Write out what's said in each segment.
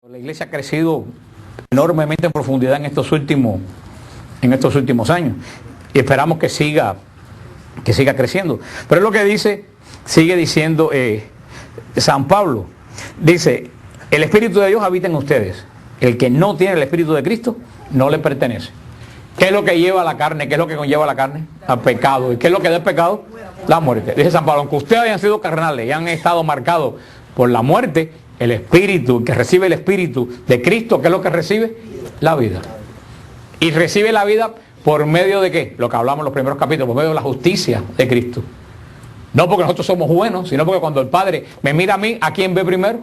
La iglesia ha crecido enormemente en profundidad en estos últimos años y esperamos que siga creciendo. Pero es lo que sigue diciendo San Pablo. Dice, el Espíritu de Dios habita en ustedes. El que no tiene el Espíritu de Cristo no le pertenece. ¿Qué es lo que lleva a la carne? ¿Qué es lo que conlleva a la carne? Al pecado. ¿Y qué es lo que da el pecado? La muerte. Dice San Pablo, aunque ustedes hayan sido carnales y han estado marcados por la muerte, el Espíritu, que recibe el Espíritu de Cristo, ¿qué es lo que recibe? La vida. Y recibe la vida por medio de ¿qué? Lo que hablamos en los primeros capítulos, por medio de la justicia de Cristo. No porque nosotros somos buenos, sino porque cuando el Padre me mira a mí, ¿a quién ve primero?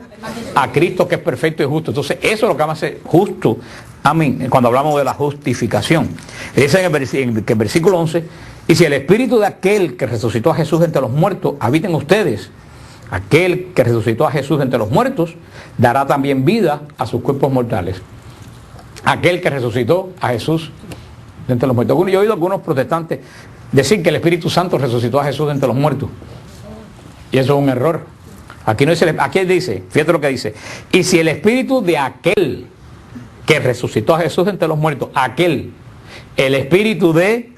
A Cristo, que es perfecto y justo. Entonces eso es lo que me hace justo a mí, cuando hablamos de la justificación. Dice en el versículo 11, y si el Espíritu de aquel que resucitó a Jesús entre los muertos habita en ustedes, aquel que resucitó a Jesús entre los muertos dará también vida a sus cuerpos mortales. Aquel que resucitó a Jesús entre los muertos. Yo he oído a algunos protestantes decir que el Espíritu Santo resucitó a Jesús entre los muertos. Y eso es un error. Aquí no dice, aquí dice, fíjate lo que dice. Y si el Espíritu de aquel que resucitó a Jesús entre los muertos, el Espíritu de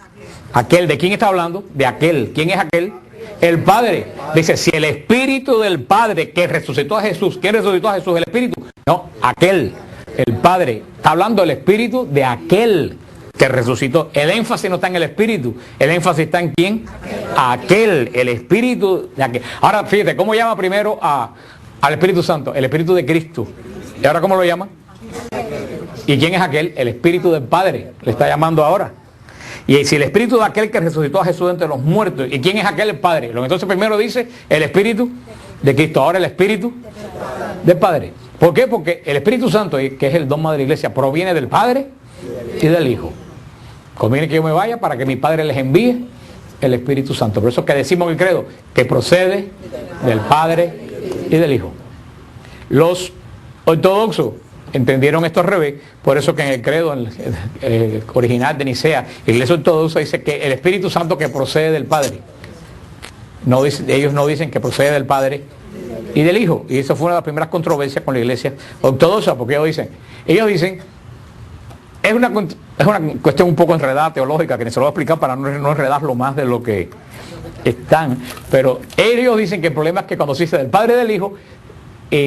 aquel, ¿de quién está hablando? De aquel. ¿Quién es aquel? El Padre. Dice, si el Espíritu del Padre que resucitó a Jesús, ¿quién resucitó a Jesús? El Espíritu. No, aquel, el Padre. Está hablando del Espíritu de aquel que resucitó. El énfasis no está en el Espíritu. El énfasis está en ¿quién? Aquel, el Espíritu de aquel. Ahora, fíjate, ¿cómo llama primero al Espíritu Santo? El Espíritu de Cristo. ¿Y ahora cómo lo llama? ¿Y quién es aquel? El Espíritu del Padre. Le está llamando ahora. Y si el Espíritu de aquel que resucitó a Jesús entre los muertos, ¿y quién es aquel? El Padre. Entonces primero dice el Espíritu de Cristo, ahora el Espíritu del Padre. ¿Por qué? Porque el Espíritu Santo, que es el dogma de la iglesia, proviene del Padre y del Hijo. Conviene que yo me vaya para que mi Padre les envíe el Espíritu Santo. Por eso es que decimos en el credo que procede del Padre y del Hijo. Los ortodoxos entendieron esto al revés, por eso que en el credo original de Nicea, la iglesia ortodoxa dice que el Espíritu Santo que procede del Padre. No dice, ellos no dicen que procede del Padre y del Hijo. Y eso fue una de las primeras controversias con la iglesia ortodoxa, porque ellos dicen, es una cuestión un poco enredada teológica, que se lo voy a explicar para no enredarlo más de lo que están, pero ellos dicen que el problema es que cuando se dice del Padre y del Hijo,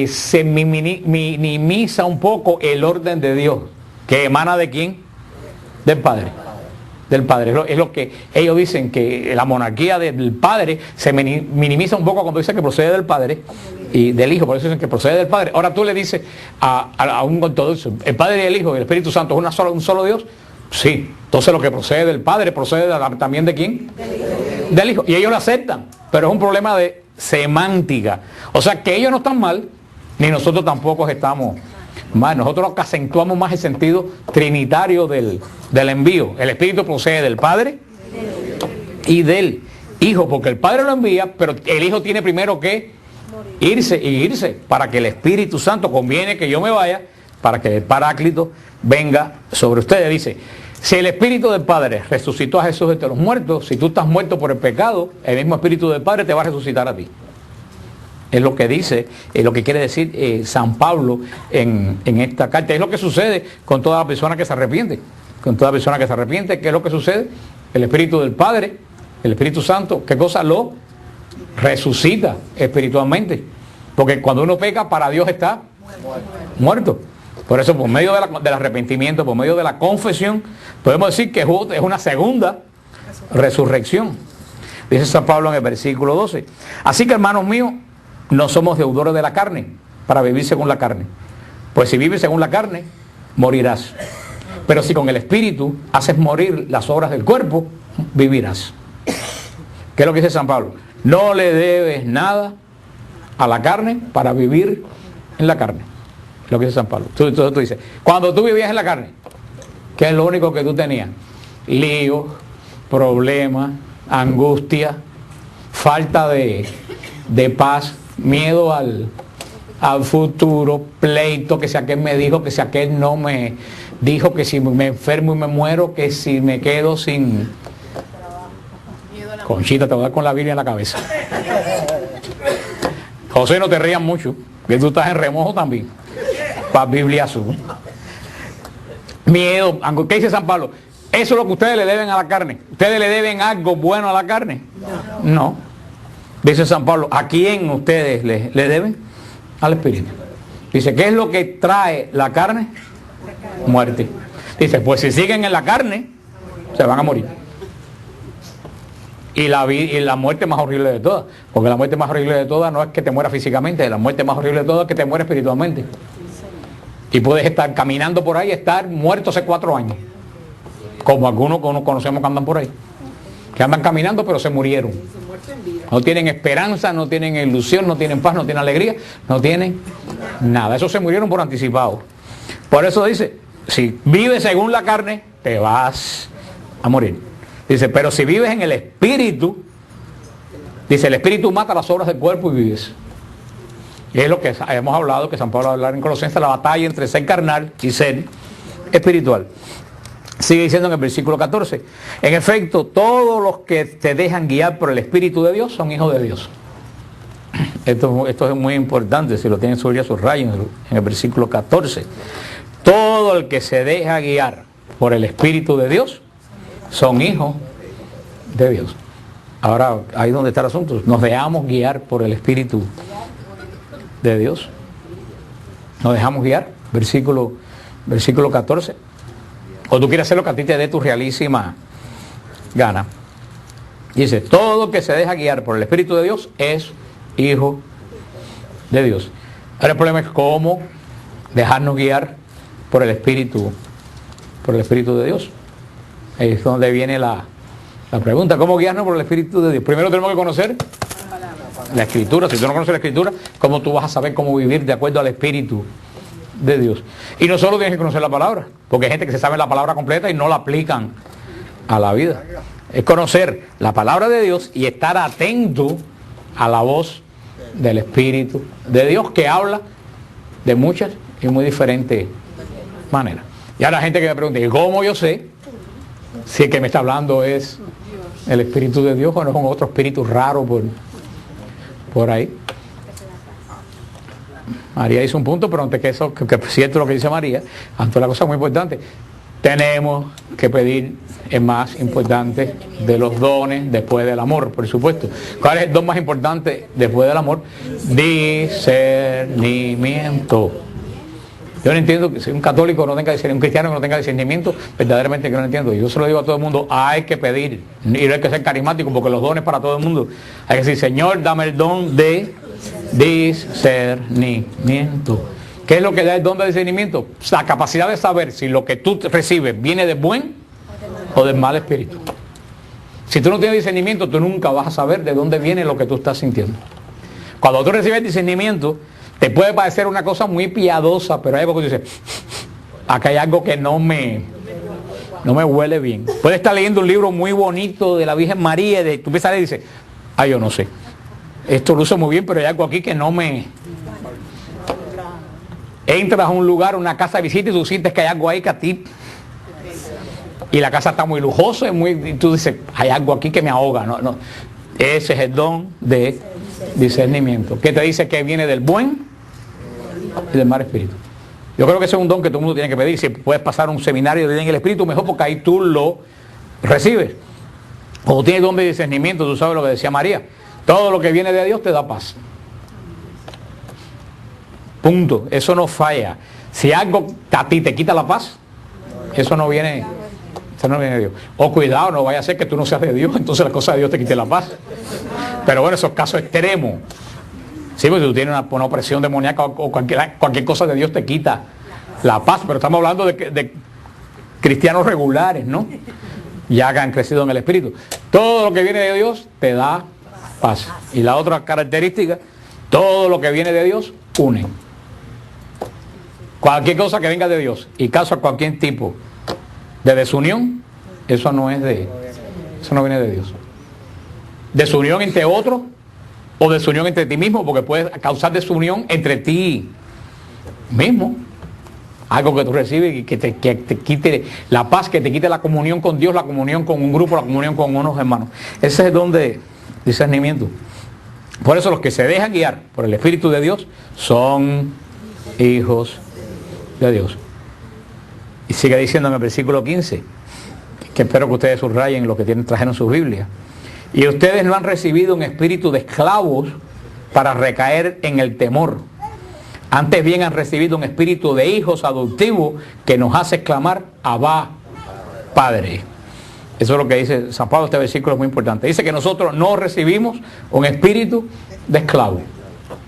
se minimiza un poco el orden de Dios, que emana ¿de quién? Del Padre. Del Padre. Es lo que ellos dicen, que la monarquía del Padre se minimiza un poco cuando dice que procede del Padre y del Hijo, por eso dicen que procede del Padre. Ahora tú le dices a un ortodoxo, el Padre y el Hijo y el Espíritu Santo es un solo Dios. Sí, entonces lo que procede del Padre procede también ¿de quién? Del Hijo. Y ellos lo aceptan, pero es un problema de semántica. O sea que ellos no están mal, ni nosotros tampoco estamos mal. Nosotros acentuamos más el sentido trinitario del envío. El Espíritu procede del Padre y del Hijo, porque el Padre lo envía, pero el Hijo tiene primero que irse para que el Espíritu Santo, conviene que yo me vaya, para que el Paráclito venga sobre ustedes. Dice, si el Espíritu del Padre resucitó a Jesús entre los muertos, si tú estás muerto por el pecado, el mismo Espíritu del Padre te va a resucitar a ti. Es lo que dice, es lo que quiere decir San Pablo en esta carta. Es lo que sucede con toda la persona que se arrepiente. Con toda persona que se arrepiente, ¿qué es lo que sucede? El Espíritu del Padre, el Espíritu Santo, ¿qué cosa? Lo resucita espiritualmente. Porque cuando uno peca, para Dios está muerto. Por eso, por medio del arrepentimiento, por medio de la confesión, podemos decir que es una segunda resurrección. Dice San Pablo en el versículo 12. Así que, hermanos míos, no somos deudores de la carne para vivir según la carne. Pues si vives según la carne, morirás. Pero si con el Espíritu haces morir las obras del cuerpo, vivirás. ¿Qué es lo que dice San Pablo? No le debes nada a la carne para vivir en la carne. Lo que dice San Pablo. Tú dices, cuando tú vivías en la carne, ¿qué es lo único que tú tenías? Líos, problemas, angustia, falta de paz, miedo al futuro, pleito, que si aquel me dijo, que si aquel no me dijo, que si me enfermo y me muero, que si me quedo sin... Conchita, te voy a dar con la Biblia en la cabeza. José, no te rías mucho, que tú estás en remojo también. para Biblia azul. Miedo. ¿Qué dice San Pablo? Eso es lo que ustedes le deben a la carne. ¿Ustedes le deben algo bueno a la carne? No. Dice San Pablo, ¿a quién ustedes le deben? Al Espíritu. Dice, ¿qué es lo que trae la carne? Muerte. Dice, pues si siguen en la carne, se van a morir. Y la muerte más horrible de todas. Porque la muerte más horrible de todas no es que te mueras físicamente, la muerte más horrible de todas es que te mueras espiritualmente. Y puedes estar caminando por ahí, estar muerto hace 4 años. Como algunos que conocemos que andan por ahí. Que andan caminando pero se murieron. No tienen esperanza, no tienen ilusión, no tienen paz, no tienen alegría, no tienen nada. Esos se murieron por anticipado. Por eso dice, si vives según la carne, te vas a morir. Dice, pero si vives en el Espíritu, dice, el Espíritu mata las obras del cuerpo y vives. Y es lo que hemos hablado, que San Pablo va a hablar en Colosenses, la batalla entre ser carnal y ser espiritual. Sigue diciendo en el versículo 14, en efecto, todos los que se dejan guiar por el Espíritu de Dios son hijos de Dios. Esto es muy importante, si lo tienen sobre sus rayos en el versículo 14. Todo el que se deja guiar por el Espíritu de Dios son hijos de Dios. Ahora, ahí es donde está el asunto. Nos dejamos guiar por el Espíritu de Dios. Nos dejamos guiar, versículo 14. O tú quieres hacer lo que a ti te dé tu realísima gana. Dice, todo que se deja guiar por el Espíritu de Dios es hijo de Dios. Ahora el problema es cómo dejarnos guiar por el Espíritu de Dios. Ahí es donde viene la pregunta, ¿cómo guiarnos por el Espíritu de Dios? Primero tenemos que conocer la Escritura. Si tú no conoces la Escritura, ¿cómo tú vas a saber cómo vivir de acuerdo al Espíritu de Dios? Y no solo tienes que conocer la palabra, porque hay gente que se sabe la palabra completa y no la aplican a la vida. Es conocer la palabra de Dios y estar atento a la voz del Espíritu de Dios, que habla de muchas y muy diferentes maneras. Y ahora la gente que me pregunta, ¿y cómo yo sé si el que me está hablando es el Espíritu de Dios o no es un otro espíritu raro por ahí? María hizo un punto, pero antes que eso, que es cierto lo que dice María, antes la cosa muy importante, tenemos que pedir el más importante de los dones después del amor, por supuesto. ¿Cuál es el don más importante después del amor? Discernimiento. Yo no entiendo que si un católico no tenga discernimiento, un cristiano que no tenga discernimiento, verdaderamente que no lo entiendo. Yo se lo digo a todo el mundo, hay que pedir, y no hay que ser carismático, porque los dones para todo el mundo. Hay que decir, Señor, dame el don de discernimiento. ¿Qué es lo que da el don de discernimiento? La capacidad de saber si lo que tú recibes viene del buen o del mal espíritu. Si tú no tienes discernimiento, tú nunca vas a saber de dónde viene lo que tú estás sintiendo. Cuando tú recibes discernimiento, te puede parecer una cosa muy piadosa, pero hay algo que tú dices, acá hay algo que no me huele bien. Puedes estar leyendo un libro muy bonito de la Virgen María, y tú empiezas a leer y dices, yo no sé. Esto luce muy bien, pero hay algo aquí que no me... Entras a un lugar, una casa de visita, y tú sientes que hay algo ahí que a ti... Y la casa está muy lujosa, y tú dices, hay algo aquí que me ahoga. No. Ese es el don de discernimiento, que te dice que viene del buen y del mal espíritu. Yo creo que ese es un don que todo el mundo tiene que pedir. Si puedes pasar un seminario de vida en el espíritu, mejor, porque ahí tú lo recibes. O tienes don de discernimiento, tú sabes lo que decía María. Todo lo que viene de Dios te da paz. Punto. Eso no falla. Si algo a ti te quita la paz, eso no viene de Dios. O cuidado, no vaya a ser que tú no seas de Dios, entonces la cosa de Dios te quite la paz. Pero bueno, esos casos extremos. Sí, porque si tú tienes una opresión demoníaca o cualquier cosa de Dios te quita la paz. Pero estamos hablando de cristianos regulares, ¿no? Ya que han crecido en el Espíritu. Todo lo que viene de Dios te da paz. Y la otra característica, todo lo que viene de Dios une. Cualquier cosa que venga de Dios y causa cualquier tipo de desunión, eso no viene de Dios. Desunión entre otros o desunión entre ti mismo, porque puede causar desunión entre ti mismo. Algo que tú recibes y que te quite la paz, que te quite la comunión con Dios, la comunión con un grupo, la comunión con unos hermanos. Ese es el don de discernimiento. Por eso los que se dejan guiar por el Espíritu de Dios son hijos de Dios. Y sigue diciendo en el versículo 15, que espero que ustedes subrayen lo que trajeron sus Biblias. Y ustedes no han recibido un espíritu de esclavos para recaer en el temor. Antes bien han recibido un espíritu de hijos adoptivos que nos hace exclamar, Abba, Padre. Eso es lo que dice San Pablo. Este versículo es muy importante. Dice que nosotros no recibimos un espíritu de esclavo.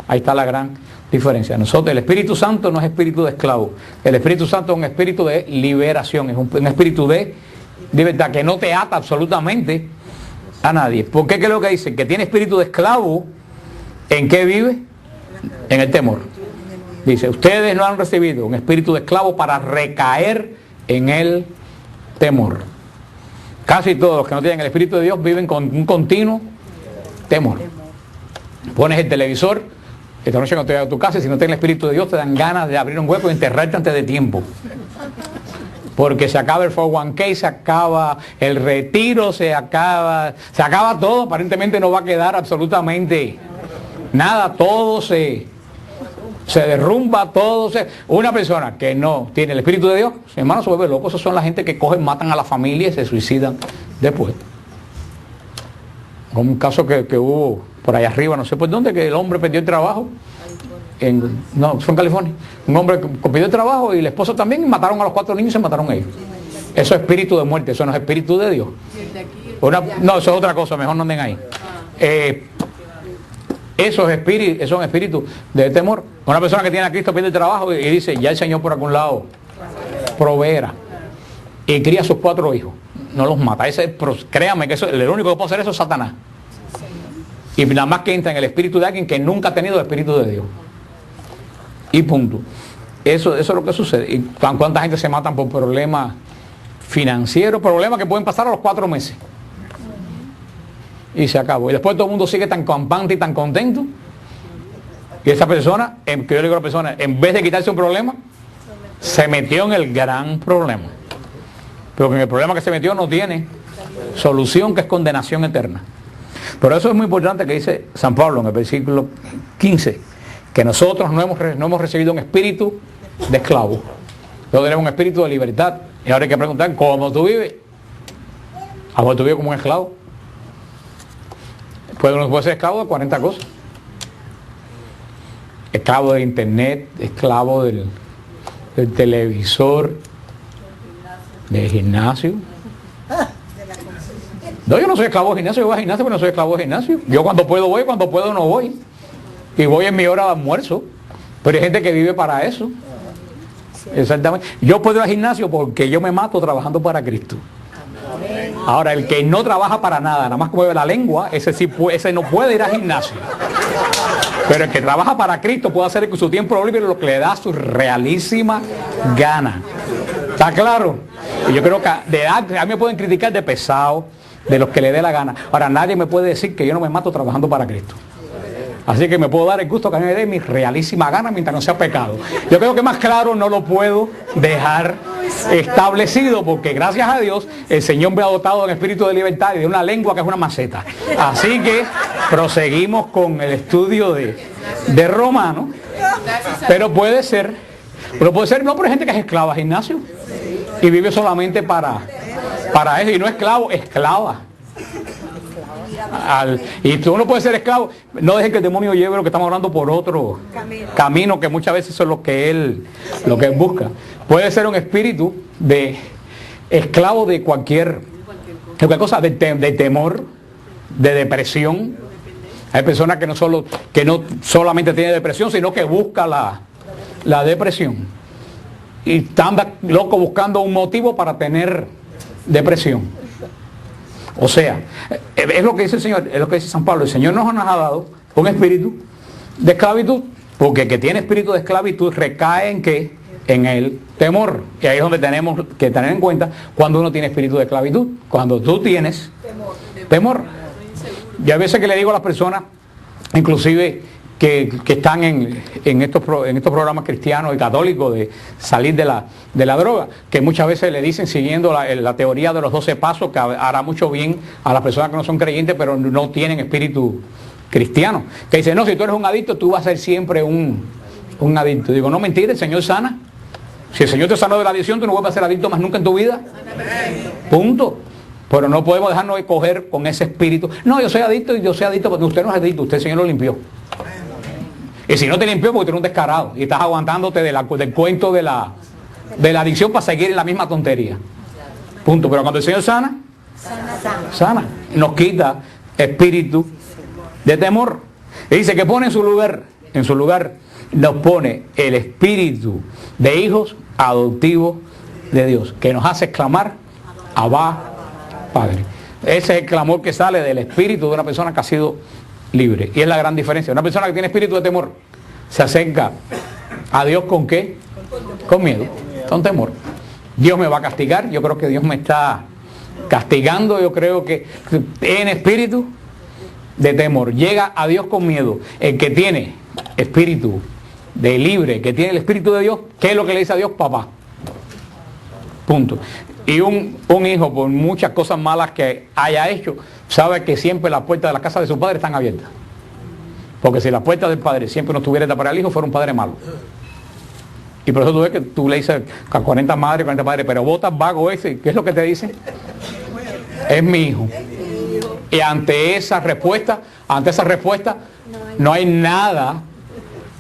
Ahí está la gran diferencia. Nosotros, el Espíritu Santo no es espíritu de esclavo. El Espíritu Santo es un espíritu de liberación. Es un espíritu de libertad que no te ata absolutamente a nadie. ¿Por qué? ¿Qué es lo que dice? Que tiene espíritu de esclavo. ¿En qué vive? En el temor. Dice, ustedes no han recibido un espíritu de esclavo para recaer en el temor. Casi todos los que no tienen el Espíritu de Dios viven con un continuo temor. Pones el televisor, esta noche no te vas a tu casa y si no tienes el Espíritu de Dios te dan ganas de abrir un hueco y enterrarte antes de tiempo. Porque se acaba el 401k, se acaba el retiro, se acaba todo, aparentemente no va a quedar absolutamente nada, todo se derrumba, todo Una persona que no tiene el Espíritu de Dios, hermano, se vuelve loco. Esos son la gente que cogen, matan a la familia y se suicidan después. Como un caso que hubo por allá arriba, no sé por dónde, que el hombre perdió el trabajo. No, fue en California. Un hombre que perdió el trabajo y la esposa también, y mataron a los 4 niños y se mataron ellos. Eso es espíritu de muerte, eso no es espíritu de Dios. No, eso es otra cosa, mejor no anden ahí. Eso es un espíritu de temor. Una persona que tiene a Cristo pierde el trabajo y dice, ya el Señor por algún lado proveerá. Y cría a sus 4 hijos. No los mata. Créame que el único que puede hacer eso es Satanás. Y nada más que entra en el espíritu de alguien que nunca ha tenido el espíritu de Dios. Y punto. Eso es lo que sucede. ¿Y cuánta gente se matan por problemas financieros? Problemas que pueden pasar a los 4 meses. Y se acabó. Y después todo el mundo sigue tan campante y tan contento. Y esa persona, que yo le digo a la persona, en vez de quitarse un problema, se metió en el gran problema. Pero que en el problema que se metió no tiene solución, que es condenación eterna. Pero eso es muy importante que dice San Pablo en el versículo 15, que nosotros no hemos recibido un espíritu de esclavo. Nosotros tenemos un espíritu de libertad. Y ahora hay que preguntar, ¿cómo tú vives? ¿A vos tú vives como un esclavo? Puede ser esclavo de 40 cosas. Esclavo del internet, esclavo del televisor, del gimnasio. No, yo no soy esclavo del gimnasio, yo voy al gimnasio, pero no soy esclavo del gimnasio. Yo cuando puedo voy, cuando puedo no voy. Y voy en mi hora de almuerzo. Pero hay gente que vive para eso. Exactamente. Yo puedo ir al gimnasio porque yo me mato trabajando para Cristo. Ahora, el que no trabaja para nada más mueve la lengua, ese no puede ir al gimnasio. Pero el que trabaja para Cristo puede hacer con su tiempo libre lo que le da su realísima gana. ¿Está claro? Y yo creo que a mí me pueden criticar de pesado, de los que le dé la gana. Ahora, nadie me puede decir que yo no me mato trabajando para Cristo. Así que me puedo dar el gusto que a mí me dé mi realísima gana mientras no sea pecado. Yo creo que más claro no lo puedo dejar establecido, porque gracias a Dios el Señor me ha dotado de un espíritu de libertad y de una lengua que es una maceta. Así que proseguimos con el estudio de Romano. Pero puede ser no, pero hay gente que es esclava, gimnasio, y vive solamente para eso, y no esclavo, esclava. Y tú no puedes ser esclavo. No dejen que el demonio lleve lo que estamos hablando por otro camino, que muchas veces eso es lo que él busca. Puede ser un espíritu de esclavo de cualquier cosa, de temor, de depresión. Hay personas que no solamente tienen depresión, sino que busca la depresión. Y están locos buscando un motivo para tener depresión. O sea, es lo que dice el Señor, es lo que dice San Pablo. El Señor nos ha dado un espíritu de esclavitud, porque el que tiene espíritu de esclavitud recae en ¿qué? En el temor. Y ahí es donde tenemos que tener en cuenta cuando uno tiene espíritu de esclavitud. Cuando tú tienes temor. Y a veces que le digo a las personas, inclusive que están en estos programas cristianos y católicos de salir de la droga, que muchas veces le dicen, siguiendo la teoría de los 12 pasos, que hará mucho bien a las personas que no son creyentes pero no tienen espíritu cristiano, que dicen, no, si tú eres un adicto tú vas a ser siempre un adicto. Digo, no, mentira, el Señor sana Si el Señor te sanó de la adicción, tú no vuelves a ser adicto más nunca en tu vida. Punto. Pero no podemos dejarnos de coger con ese espíritu. No, yo soy adicto y yo soy adicto, porque usted no es adicto, usted el Señor lo limpió. Y si no te limpió, porque tú eres un descarado y estás aguantándote del cuento de la adicción para seguir en la misma tontería. Punto. Pero cuando el Señor sana, nos quita espíritu de temor. Y dice que pone en su lugar nos pone el espíritu de hijos adoptivos de Dios, que nos hace exclamar, Abba, Padre. Ese es el clamor que sale del espíritu de una persona que ha sido libre. Y es la gran diferencia. Una persona que tiene espíritu de temor se acerca a Dios ¿con qué? Con miedo, con temor. Dios me va a castigar. Yo creo que Dios me está castigando. Yo creo que en espíritu de temor llega a Dios con miedo. El que tiene espíritu de libre, que tiene el espíritu de Dios, ¿qué es lo que le dice a Dios? Papá. Punto. Y un hijo, por muchas cosas malas que haya hecho, sabe que siempre las puertas de la casa de su padre están abiertas. Porque si las puertas del padre siempre no estuvieran para el hijo, fuera un padre malo. Y por eso tú ves que tú le dices a 40 madres, 40 padres, pero botas vago ese, ¿qué es lo que te dice? Es mi hijo. Y ante esa respuesta, no hay nada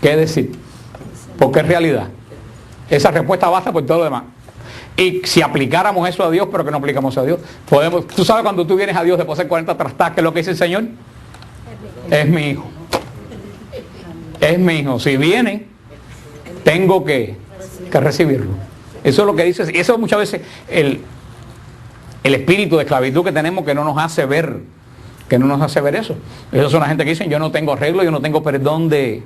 que decir. Porque es realidad. Esa respuesta basta por todo lo demás. Y si aplicáramos eso a Dios, pero que no aplicamos a Dios, tú sabes cuando tú vienes a Dios después de 40 trastadas, ¿qué es lo que dice el Señor? Es mi hijo. Es mi hijo. Si viene, tengo que recibirlo. Eso es lo que dice. Y eso muchas veces el espíritu de esclavitud que tenemos que no nos hace ver eso. Esas son la gente que dicen, yo no tengo arreglo, yo no tengo perdón de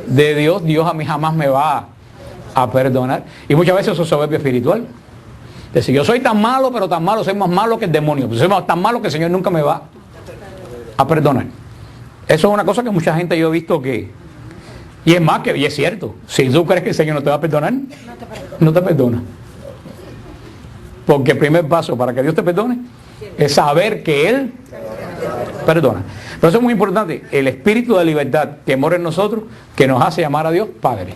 Dios, Dios a mí jamás me va a perdonar. Y muchas veces eso es soberbia espiritual. Es decir, yo soy tan malo, pero tan malo, soy más malo que el demonio. Soy tan malo que el Señor nunca me va a perdonar. Eso es una cosa que mucha gente yo he visto que... Y es más, y es cierto. Si tú crees que el Señor no te va a perdonar, no te perdona. Porque el primer paso para que Dios te perdone es saber que Él perdona. Pero eso es muy importante. El espíritu de libertad que mora en nosotros, que nos hace llamar a Dios Padre.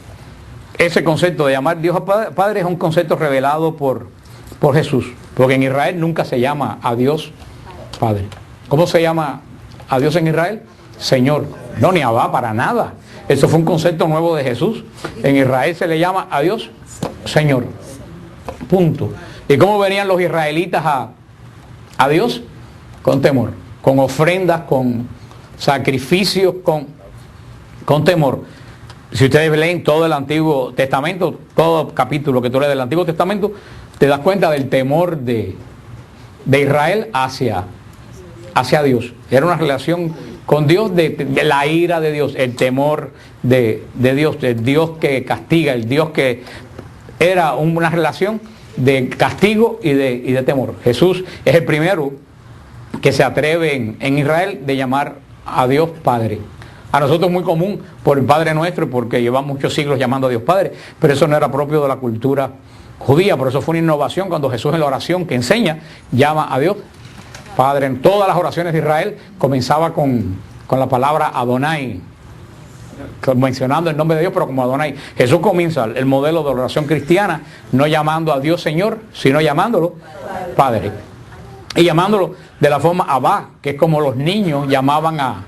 Ese concepto de llamar a Dios Padre es un concepto revelado por Jesús. Porque en Israel nunca se llama a Dios Padre. ¿Cómo se llama a Dios en Israel? Señor. No, ni Abba, para nada. Eso fue un concepto nuevo de Jesús. En Israel se le llama a Dios Señor. Punto. ¿Y cómo venían los israelitas a Dios? Con temor, con ofrendas, con sacrificios, con temor. Si ustedes leen todo el Antiguo Testamento, todo capítulo que tú lees del Antiguo Testamento, te das cuenta del temor de Israel hacia Dios. Era una relación con Dios, de la ira de Dios, el temor de Dios, el Dios que castiga, el Dios que era una relación de castigo y de temor. Jesús es el primero que se atreve en Israel de llamar a Dios Padre. A nosotros es muy común por el Padre Nuestro, porque llevamos muchos siglos llamando a Dios Padre, pero eso no era propio de la cultura judía. Por eso fue una innovación cuando Jesús en la oración que enseña llama a Dios Padre. En todas las oraciones de Israel comenzaba con la palabra Adonai, mencionando el nombre de Dios, pero como Adonai. Jesús comienza el modelo de oración cristiana no llamando a Dios Señor, sino llamándolo Padre. Y llamándolo de la forma Abba, que es como los niños llamaban a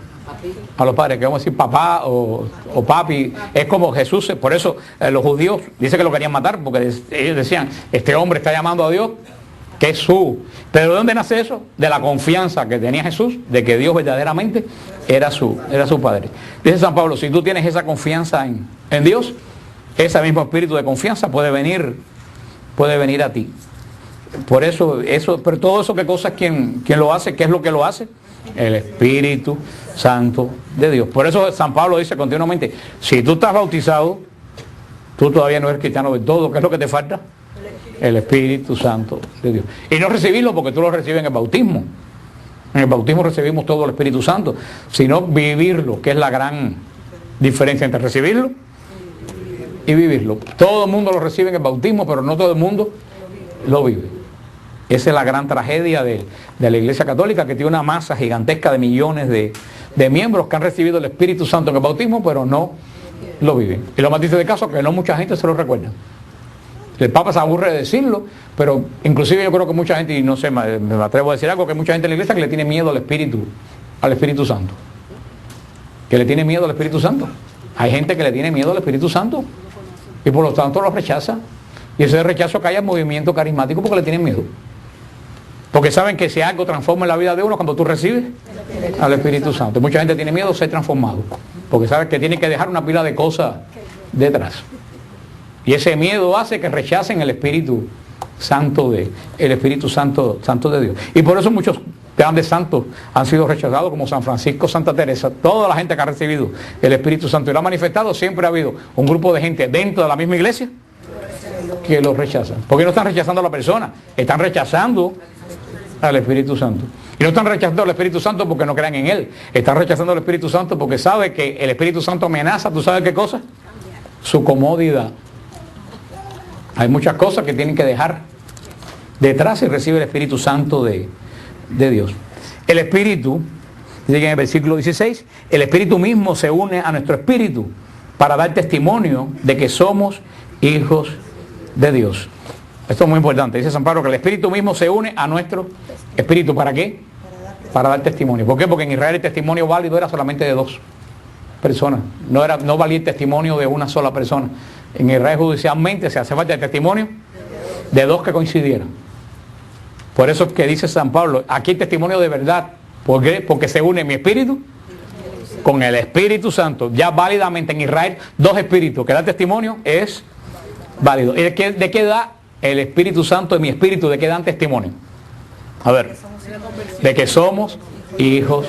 los padres, que vamos a decir papá o papi. Es como Jesús. Por eso los judíos dicen que lo querían matar, porque ellos decían, este hombre está llamando a Dios, que es su... Pero ¿de dónde nace eso? De la confianza que tenía Jesús, de que Dios verdaderamente era su Padre. Dice San Pablo, si tú tienes esa confianza en Dios, ese mismo espíritu de confianza puede venir a ti. Por eso, pero todo eso, ¿qué cosa es quién lo hace? ¿Qué es lo que lo hace? El Espíritu Santo de Dios. Por eso San Pablo dice continuamente, si tú estás bautizado, tú todavía no eres cristiano del todo. ¿Qué es lo que te falta? El Espíritu Santo de Dios. Y no recibirlo porque tú lo recibes en el bautismo. En el bautismo recibimos todo el Espíritu Santo, sino vivirlo, que es la gran diferencia entre recibirlo y vivirlo. Todo el mundo lo recibe en el bautismo, pero no todo el mundo lo vive. Esa es la gran tragedia de la Iglesia Católica, que tiene una masa gigantesca de millones de miembros que han recibido el Espíritu Santo en el bautismo, pero no lo viven. Y lo más triste del caso es que no mucha gente se lo recuerda. El Papa se aburre de decirlo, pero inclusive yo creo que mucha gente, y no sé, me atrevo a decir algo, que mucha gente en la iglesia que le tiene miedo al Espíritu Santo. Que le tiene miedo al Espíritu Santo. Hay gente que le tiene miedo al Espíritu Santo y por lo tanto lo rechaza. Y ese rechazo cae al movimiento carismático porque le tienen miedo. Porque saben que si algo transforma en la vida de uno cuando tú recibes al Espíritu Santo. Mucha gente tiene miedo de ser transformado, porque saben que tienen que dejar una pila de cosas detrás. Y ese miedo hace que rechacen el Espíritu Santo de Dios. Y por eso muchos grandes santos han sido rechazados, como San Francisco, Santa Teresa. Toda la gente que ha recibido el Espíritu Santo y lo ha manifestado, siempre ha habido un grupo de gente dentro de la misma iglesia que lo rechazan. Porque no están rechazando a la persona, están rechazando al Espíritu Santo. Y no están rechazando al Espíritu Santo porque no crean en Él. Están rechazando al Espíritu Santo porque sabe que el Espíritu Santo amenaza, ¿tú sabes qué cosa? Su comodidad. Hay muchas cosas que tienen que dejar detrás y recibe el Espíritu Santo de Dios. El Espíritu, dice que en el versículo 16, el Espíritu mismo se une a nuestro espíritu para dar testimonio de que somos hijos de Dios. Esto es muy importante. Dice San Pablo que el Espíritu mismo se une a nuestro espíritu. ¿Para qué? Para dar testimonio. ¿Por qué? Porque en Israel el testimonio válido era solamente de dos personas. No valía el testimonio de una sola persona. En Israel judicialmente se hace falta el testimonio de dos que coincidieran. Por eso es que dice San Pablo, aquí el testimonio de verdad. ¿Por qué? Porque se une mi espíritu con el Espíritu Santo. Ya válidamente en Israel, dos espíritus que dan testimonio es válido. ¿Y de qué da el Espíritu Santo y mi espíritu? ¿De qué dan testimonio? A ver, de que somos hijos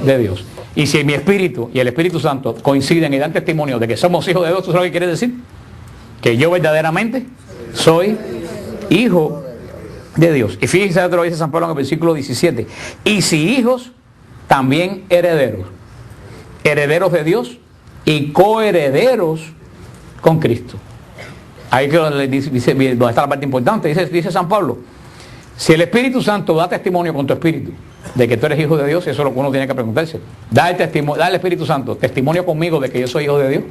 de Dios. Y si mi espíritu y el Espíritu Santo coinciden y dan testimonio de que somos hijos de Dios, ¿tú sabes qué quiere decir? Que yo verdaderamente soy hijo de Dios. Y fíjense, lo dice San Pablo en el versículo 17. Y si hijos, también herederos. Herederos de Dios y coherederos con Cristo. Ahí que dice, donde está la parte importante, dice San Pablo, si el Espíritu Santo da testimonio con tu espíritu de que tú eres hijo de Dios, eso es lo que uno tiene que preguntarse. Da el Espíritu Santo testimonio conmigo de que yo soy hijo de Dios.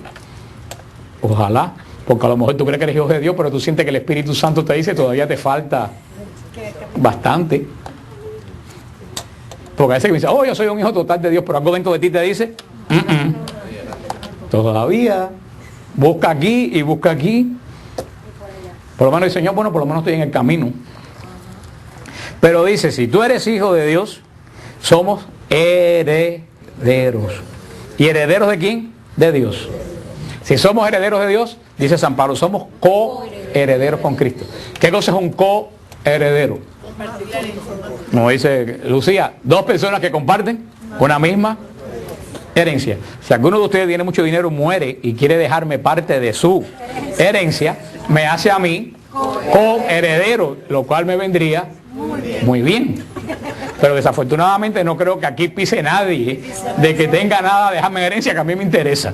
Ojalá, porque a lo mejor tú crees que eres hijo de Dios, pero tú sientes que el Espíritu Santo te dice todavía te falta bastante. Porque a veces me dice, oh, yo soy un hijo total de Dios, pero algo dentro de ti te dice, todavía, busca aquí y busca aquí. Por lo menos el Señor, bueno, por lo menos estoy en el camino. Pero dice, si tú eres hijo de Dios, somos herederos. ¿Y herederos de quién? De Dios. Si somos herederos de Dios, dice San Pablo, somos coherederos con Cristo. ¿Qué cosa es un coheredero? Como dice Lucía, dos personas que comparten una misma herencia. Si alguno de ustedes tiene mucho dinero, muere y quiere dejarme parte de su herencia, me hace a mí coheredero, lo cual me vendría muy bien. Pero desafortunadamente no creo que aquí pise nadie de que tenga nada, déjame herencia que a mí me interesa.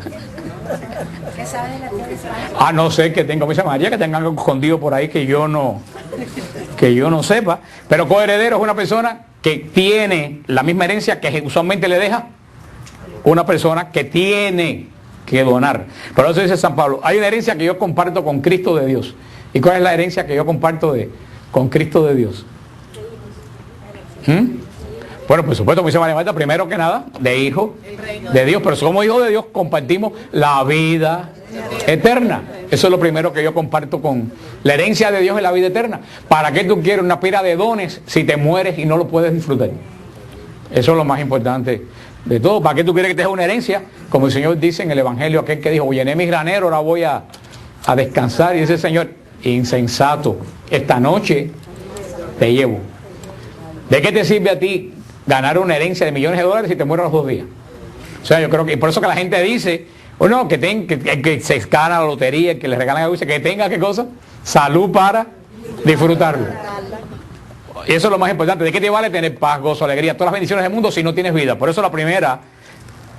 A no ser que tenga, dice María, que tenga algo escondido por ahí que yo no sepa. Pero coheredero es una persona que tiene la misma herencia que usualmente le deja una persona que tiene que donar. Por eso dice San Pablo, hay una herencia que yo comparto con Cristo de Dios. ¿Y cuál es la herencia que yo comparto con Cristo de Dios? Bueno, por supuesto, como dice María Marta, primero que nada, de hijo de Dios. Pero somos hijos de Dios, compartimos la vida eterna. Eso es lo primero que yo comparto con la herencia de Dios, en la vida eterna. ¿Para qué tú quieres una pila de dones si te mueres y no lo puedes disfrutar? Eso es lo más importante de todo. ¿Para qué tú quieres que te deje una herencia? Como el Señor dice en el Evangelio, aquel que dijo, llené mis graneros, ahora voy a descansar. Y dice el Señor, insensato, esta noche te llevo. ¿De qué te sirve a ti ganar una herencia de millones de dólares si te mueres los 2 días? O sea, yo creo que, y por eso que la gente dice, bueno, que se gana la lotería, que le regalan algo, que tenga, ¿qué cosa? Salud para disfrutarlo. Y eso es lo más importante. ¿De qué te vale tener paz, gozo, alegría, todas las bendiciones del mundo si no tienes vida? Por eso la primera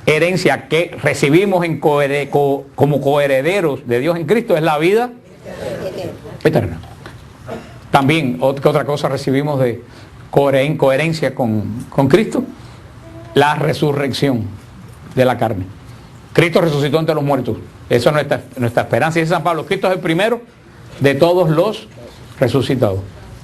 herencia que recibimos como coherederos de Dios en Cristo es la vida eterna. También, ¿qué otra cosa recibimos en coherencia con Cristo? La resurrección de la carne. Cristo resucitó entre los muertos. Eso es nuestra esperanza. Y dice San Pablo, Cristo es el primero de todos los resucitados.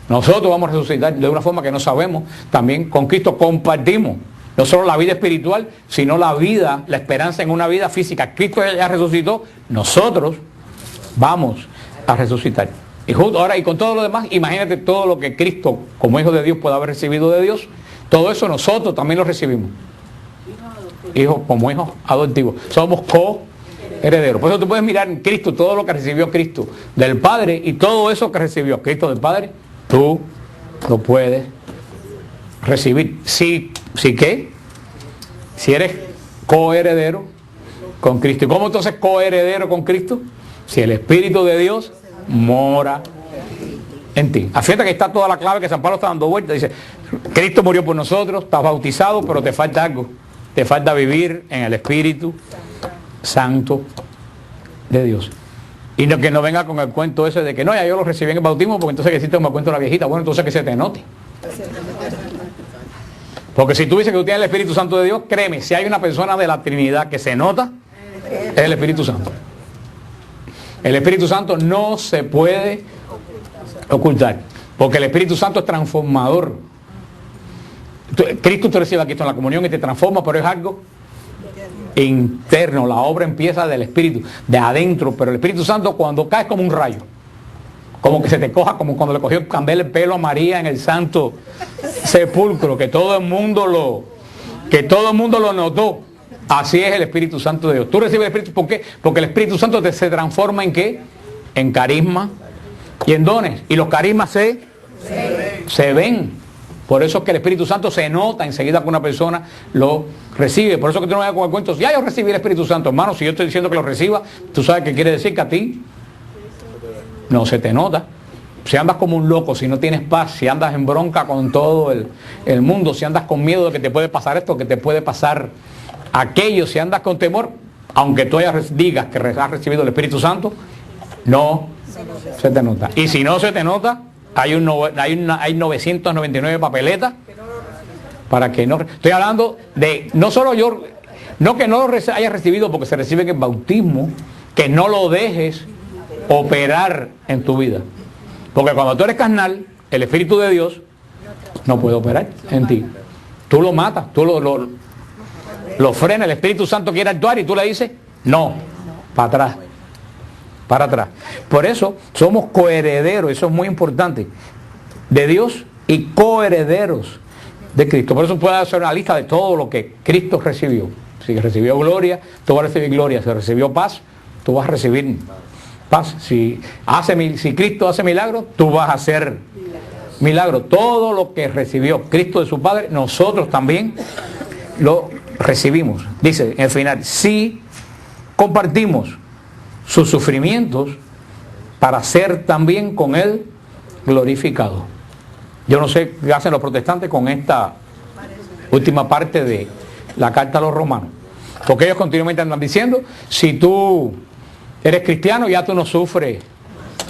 Nosotros vamos a resucitar de una forma que no sabemos. También con Cristo compartimos no solo la vida espiritual, sino la vida, la esperanza en una vida física. Cristo ya resucitó, nosotros vamos a resucitar. Y justo ahora, y con todo lo demás, imagínate todo lo que Cristo, como Hijo de Dios, puede haber recibido de Dios. Todo eso nosotros también lo recibimos. Hijos, como hijos adoptivos. Somos coherederos. Por eso tú puedes mirar en Cristo todo lo que recibió Cristo del Padre, y todo eso que recibió Cristo del Padre, tú lo puedes recibir. Si ¿qué? Si eres coheredero con Cristo. ¿Y cómo entonces coheredero con Cristo? Si el Espíritu de Dios mora en ti. Fíjate que está toda la clave que San Pablo está dando vuelta. Dice, Cristo murió por nosotros, estás bautizado, pero te falta algo. Te falta vivir en el Espíritu Santo de Dios. Y no, que no venga con el cuento ese de que no, ya yo lo recibí en el bautismo, porque entonces que existe un cuento de la viejita. Bueno, entonces que se te note. Porque si tú dices que tú tienes el Espíritu Santo de Dios, créeme, si hay una persona de la Trinidad que se nota, es el Espíritu Santo. El Espíritu Santo no se puede ocultar, porque el Espíritu Santo es transformador. Cristo te recibe aquí en la comunión y te transforma, pero es algo interno. La obra empieza del Espíritu, de adentro, pero el Espíritu Santo cuando cae es como un rayo. Como que se te coja, como cuando le cogió Candela el pelo a María en el Santo Sepulcro, que todo el mundo lo notó. Así es el Espíritu Santo de Dios. Tú recibes el Espíritu, ¿por qué? Porque el Espíritu Santo se transforma ¿en qué? En carisma y en dones. Y los carismas se ven. Por eso es que el Espíritu Santo se nota enseguida que una persona lo recibe. Por eso que tú no me das con el cuento, ya yo recibí el Espíritu Santo, hermano. Si yo estoy diciendo que lo reciba, tú sabes qué quiere decir, que a ti no se te nota. Si andas como un loco, si no tienes paz, si andas en bronca con todo el mundo, si andas con miedo de que te puede pasar esto, que te puede pasar aquello, si andas con temor, aunque tú digas que has recibido el Espíritu Santo, no se te nota. Y si no se te nota, hay 999 papeletas para que no. Estoy hablando de, no solo yo, no que no lo hayas recibido porque se recibe en el bautismo, que no lo dejes operar en tu vida. Porque cuando tú eres carnal, el Espíritu de Dios no puede operar en ti. Tú lo matas, tú lo frenas. El Espíritu Santo quiere actuar y tú le dices, no, para atrás. Para atrás. Por eso somos coherederos, eso es muy importante, de Dios y coherederos de Cristo. Por eso puedes hacer una lista de todo lo que Cristo recibió. Si recibió gloria, tú vas a recibir gloria. Si recibió paz, tú vas a recibir paz. Si Cristo hace milagros, tú vas a hacer milagros. Todo lo que recibió Cristo de su Padre, nosotros también lo recibimos. Dice en el final, si compartimos sus sufrimientos para ser también con Él glorificado. Yo no sé qué hacen los protestantes con esta última parte de la carta a los romanos, porque ellos continuamente andan diciendo, si tú eres cristiano ya tú no sufres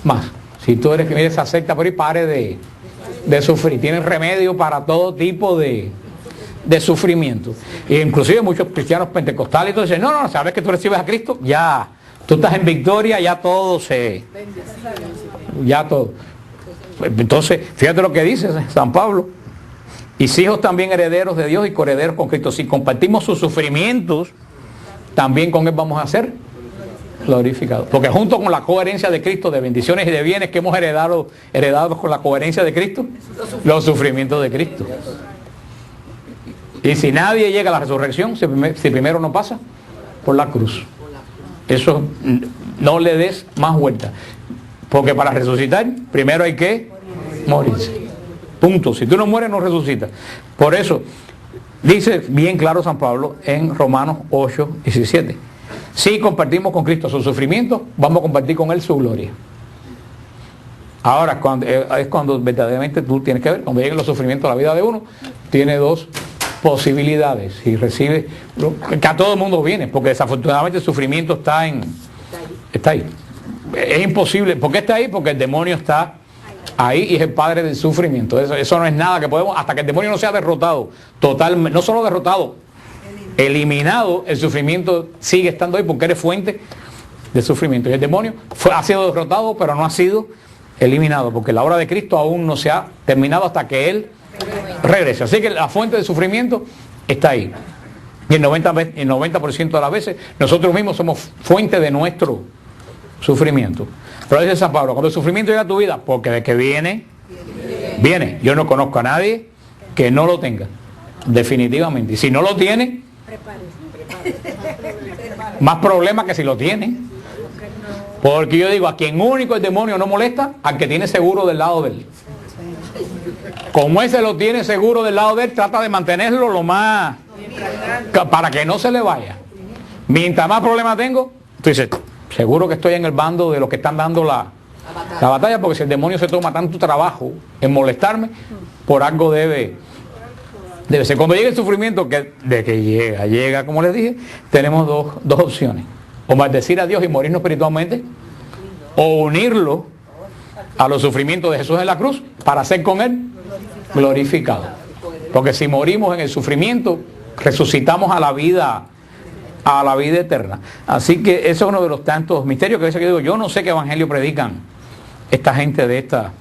más. Si tú eres esa secta por ahí, pare de sufrir. Tienen remedio para todo tipo de sufrimiento. E inclusive muchos cristianos pentecostales dicen, no, sabes que tú recibes a Cristo, ya tú estás en victoria, ya todo. Entonces, fíjate lo que dice San Pablo. Y hijos también herederos de Dios y coherederos con Cristo. Si compartimos sus sufrimientos, también con Él vamos a ser glorificados. Porque junto con la coherencia de Cristo, de bendiciones y de bienes que hemos heredado con la coherencia de Cristo, los sufrimientos de Cristo. Y si nadie llega a la resurrección, si primero no pasa por la cruz. Eso no le des más vuelta. Porque para resucitar, primero hay que morirse. Punto. Si tú no mueres, no resucitas. Por eso, dice bien claro San Pablo en Romanos 8:17. Si compartimos con Cristo sus sufrimientos, vamos a compartir con Él su gloria. Ahora, es cuando verdaderamente tú tienes que ver, cuando lleguen los sufrimientos a la vida de uno, tiene dos posibilidades. Si recibe, que a todo el mundo viene, porque desafortunadamente el sufrimiento está ahí. Es imposible. ¿Por qué está ahí? Porque el demonio está ahí y es el padre del sufrimiento. Eso no es nada que podemos, hasta que el demonio no sea derrotado, totalmente, no solo derrotado, eliminado, el sufrimiento sigue estando ahí porque eres fuente de sufrimiento. Y el demonio ha sido derrotado, pero no ha sido eliminado, porque la obra de Cristo aún no se ha terminado hasta que Él regrese. Así que la fuente de sufrimiento está ahí. Y el 90% de las veces nosotros mismos somos fuente de nuestro sufrimiento. Pero dice San Pablo, cuando el sufrimiento llega a tu vida, porque de que viene. Yo no conozco a nadie que no lo tenga, definitivamente. Y si no lo tiene, más problema que si lo tiene. Porque yo digo, a quien único el demonio no molesta, al que tiene seguro del lado de él. Como ese lo tiene seguro del lado de él, trata de mantenerlo lo más, para que no se le vaya. Mientras más problemas tengo, tú dices, seguro que estoy en el bando de los que están dando la batalla, porque si el demonio se toma tanto trabajo en molestarme, por algo debe ser. Cuando llegue el sufrimiento, de que llega, como les dije, tenemos dos opciones: o maldecir a Dios y morirnos espiritualmente, o unirlo a los sufrimientos de Jesús en la cruz para ser con Él glorificado. Porque si morimos en el sufrimiento, resucitamos a la vida eterna. Así que eso es uno de los tantos misterios que a veces yo digo, yo no sé qué evangelio predican esta gente de estas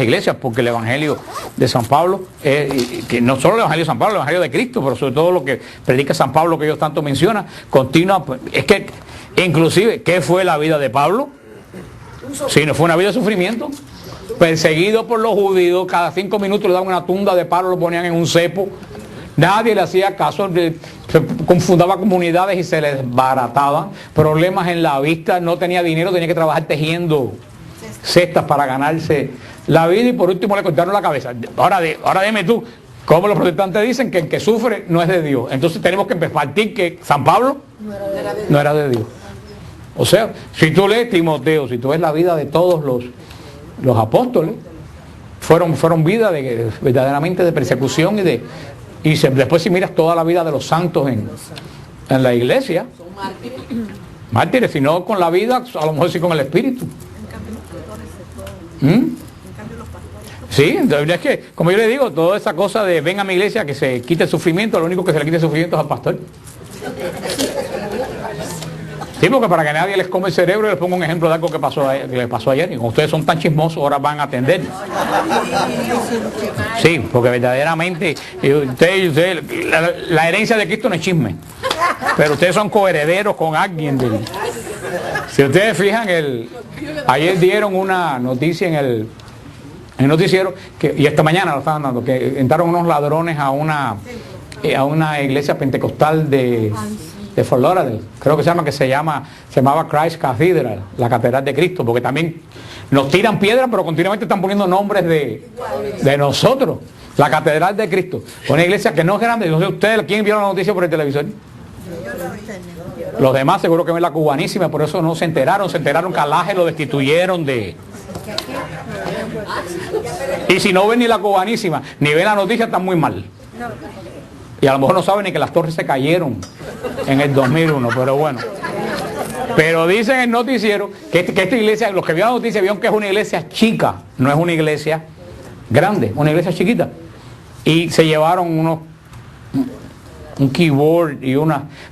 iglesias, porque el evangelio de San Pablo, que no solo el evangelio de San Pablo, el evangelio de Cristo, pero sobre todo lo que predica San Pablo, que ellos tanto mencionan, continúa. Es que inclusive, ¿qué fue la vida de Pablo? Si no fue una vida de sufrimiento, perseguido por los judíos, cada 5 minutos le daban una tunda de palo, lo ponían en un cepo, nadie le hacía caso, se confundaba comunidades y se les desbarataban, problemas en la vista, no tenía dinero, tenía que trabajar tejiendo cestas para ganarse la vida, y por último le cortaron la cabeza. Ahora dime tú, ¿cómo los protestantes dicen que el que sufre no es de Dios? Entonces tenemos que partir que San Pablo no era de Dios. O sea, si tú lees Timoteo, si tú ves la vida de todos los apóstoles, fueron vidas verdaderamente de persecución después si miras toda la vida de los santos en la iglesia, mártires, si no con la vida, a lo mejor sí con el espíritu. Sí, es que, como yo le digo, toda esa cosa de ven a mi iglesia que se quite el sufrimiento, lo único que se le quite el sufrimiento es al pastor. Sí, porque para que nadie les come el cerebro, les pongo un ejemplo de algo que les pasó ayer. Y como ustedes son tan chismosos, ahora van a atender. Sí, porque verdaderamente la herencia de Cristo no es chisme. Pero ustedes son coherederos con alguien. Si ustedes fijan, ayer dieron una noticia en el noticiero, y esta mañana lo estaban dando, que entraron unos ladrones a una iglesia pentecostal de Fort Lauderdale, creo que se llamaba Christ Cathedral, la Catedral de Cristo, porque también nos tiran piedras, pero continuamente están poniendo nombres de nosotros. La Catedral de Cristo, una iglesia que no es grande. No sé ustedes, ¿quién vio la noticia por el televisor? Los demás seguro que ven la Cubanísima, por eso no se enteraron que a Laje lo destituyeron de... Y si no ven ni la Cubanísima, ni ven la noticia, están muy mal. Y a lo mejor no saben ni que las torres se cayeron en el 2001, pero bueno. Pero dicen en el noticiero que esta iglesia, los que vieron la noticia vieron que es una iglesia chica, no es una iglesia grande, una iglesia chiquita. Y se llevaron un keyboard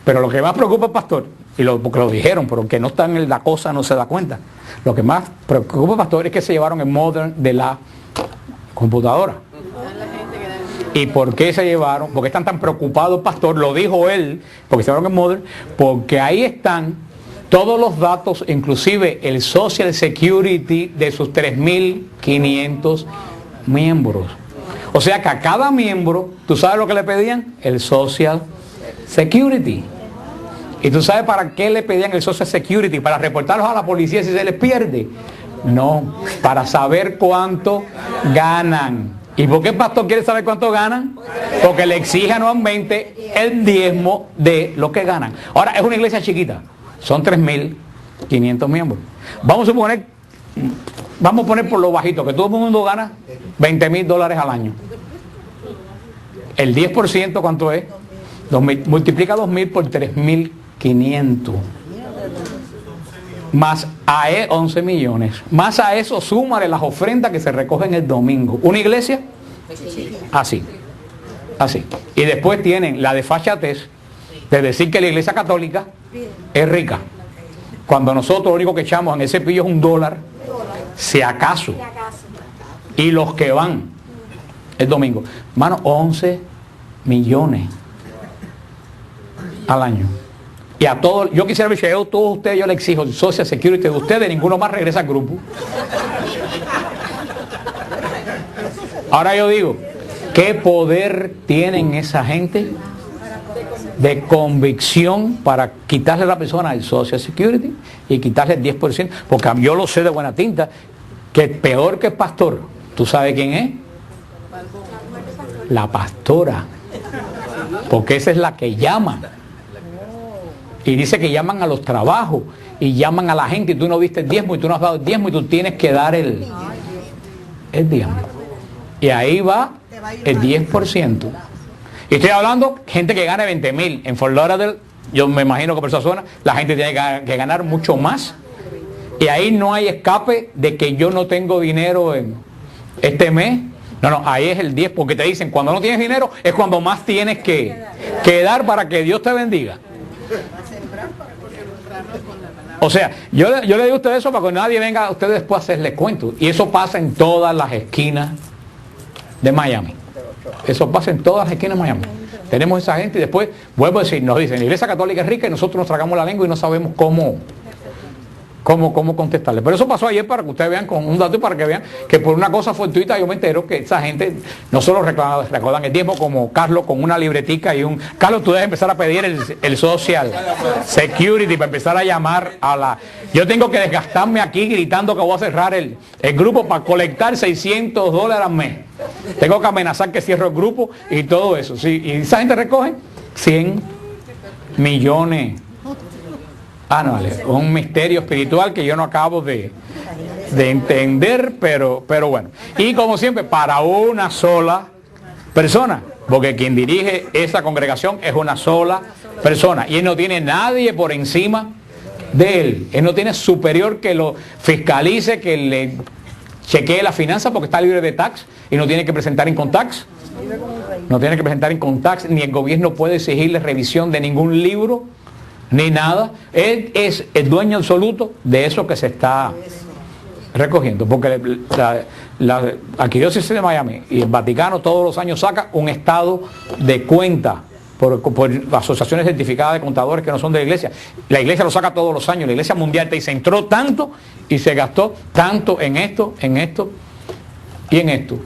pero lo que más preocupa al pastor, porque lo dijeron, pero que no está en la cosa no se da cuenta. Lo que más preocupa al pastor es que se llevaron el modem de la computadora. ¿Y por qué se llevaron? ¿Por qué están tan preocupados, pastor? Lo dijo él, porque se llevaron el modem, porque ahí están todos los datos, inclusive el Social Security de sus 3.500 miembros. O sea que a cada miembro, ¿tú sabes lo que le pedían? El Social Security. ¿Y tú sabes para qué le pedían el Social Security? ¿Para reportarlos a la policía si se les pierde? No, para saber cuánto ganan. ¿Y por qué el pastor quiere saber cuánto ganan? Porque le exige anualmente el diezmo de lo que ganan. Ahora, es una iglesia chiquita, son 3.500 miembros. Vamos a poner por lo bajito, que todo el mundo gana $20,000 al año. El 10%, ¿cuánto es? 2.000. Multiplica 2.000 por 3.500. Más a 11 millones. Más a eso, súmale las ofrendas que se recogen el domingo. Una iglesia así. Y después tienen la desfachatez de decir que la iglesia católica es rica. cuando nosotros lo único que echamos en ese pillo es $1, si acaso. Y los que van el domingo, hermano, 11 millones al año. Y a todos, yo quisiera decir, a todos ustedes yo les exijo, Social Security de ustedes, ninguno más regresa al grupo. Ahora yo digo, ¿qué poder tienen esa gente de convicción para quitarle a la persona el Social Security y quitarle el 10%? Porque yo lo sé de buena tinta, que peor que el pastor, ¿tú sabes quién es? La pastora. Porque esa es la que llama. Y dice que llaman a los trabajos y llaman a la gente y tú no diste el diezmo y tú no has dado el diezmo y tú tienes que dar el diezmo. Y ahí va el 10%. Y estoy hablando gente que gana 20,000. En Fort Lauderdale, yo me imagino que por esa zona, la gente tiene que ganar mucho más. Y ahí no hay escape de que yo no tengo dinero en este mes. No, ahí es el 10, porque te dicen, cuando no tienes dinero, es cuando más tienes que dar para que Dios te bendiga. O sea, yo le digo a ustedes eso para que nadie venga a ustedes después a hacerles cuentos. Y eso pasa en todas las esquinas de Miami. Eso pasa en todas las esquinas de Miami. Tenemos esa gente y después, vuelvo a decir, nos dicen, la Iglesia Católica es rica y nosotros nos tragamos la lengua y no sabemos cómo contestarle. Pero eso pasó ayer para que ustedes vean con un dato y para que vean que por una cosa fortuita yo me entero que esa gente no solo recordan el tiempo como Carlos con una libretica y un... Carlos, tú debes empezar a pedir el Social Security para empezar a llamar a la... Yo tengo que desgastarme aquí gritando que voy a cerrar el grupo para colectar $600 al mes. Tengo que amenazar que cierro el grupo y todo eso. ¿Sí? Y esa gente recoge 100 millones anuales. Un misterio espiritual que yo no acabo de entender, pero bueno. Y como siempre, para una sola persona, porque quien dirige esa congregación es una sola persona. Y él no tiene nadie por encima de él. Él no tiene superior que lo fiscalice, que le chequee la finanza porque está libre de tax y no tiene que presentar income tax. No tiene que presentar income tax, ni el gobierno puede exigirle revisión de ningún libro ni nada. Él es el dueño absoluto de eso que se está recogiendo, porque la Arquidiócesis de Miami y el Vaticano todos los años saca un estado de cuenta por asociaciones certificadas de contadores que no son de la iglesia. La iglesia lo saca todos los años. La iglesia mundial te dice, entró tanto y se gastó tanto en esto y en esto.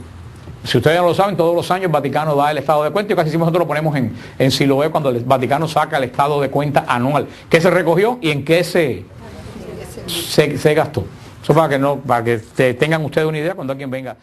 Si ustedes no lo saben, todos los años el Vaticano da el estado de cuenta y casi siempre nosotros lo ponemos en Siloé cuando el Vaticano saca el estado de cuenta anual. ¿Qué se recogió y en qué se gastó? Eso para que tengan ustedes una idea cuando alguien venga.